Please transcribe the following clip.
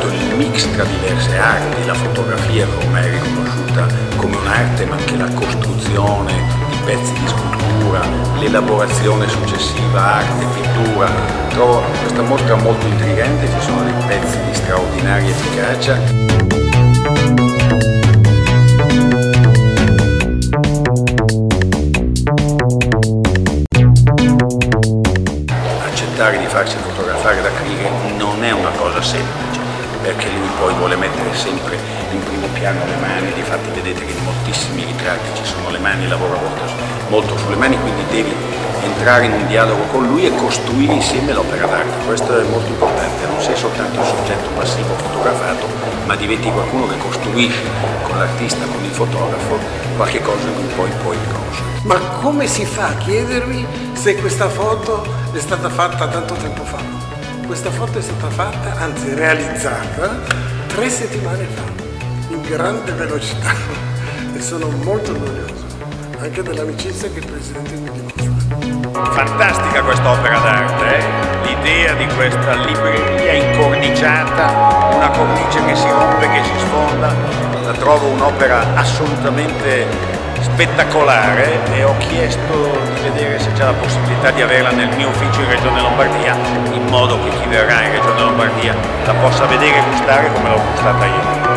Il mix tra diverse arti, la fotografia come è riconosciuta come un'arte, ma anche la costruzione di pezzi di scultura, l'elaborazione successiva, arte, pittura. Trovo questa mostra molto intrigante, ci sono dei pezzi di straordinaria efficacia. Accettare di farsi fotografare da Kliger non è una cosa semplice, perché lui poi vuole mettere sempre in primo piano le mani. Difatti vedete che in moltissimi ritratti ci sono le mani, lavora molto sulle mani, quindi devi entrare in un dialogo con lui e costruire insieme l'opera d'arte. Questo è molto importante, non sei soltanto un soggetto passivo fotografato, ma diventi qualcuno che costruisce con l'artista, con il fotografo, qualche cosa in cui poi puoi riconoscere. Ma come si fa a chiedermi se questa foto è stata fatta tanto tempo fa? Questa foto è stata fatta, anzi realizzata, 3 settimane fa, in grande velocità, e sono molto orgoglioso anche dell'amicizia che il Presidente mi dimostra. Fantastica quest'opera d'arte, l'idea di questa libreria incorniciata, una cornice che si rompe, che si sfonda, la trovo un'opera assolutamente spettacolare e ho chiesto di vedere se c'è la possibilità di averla nel mio ufficio in Regione Lombardia, in modo che chi verrà in Regione Lombardia la possa vedere e gustare come l'ho gustata io.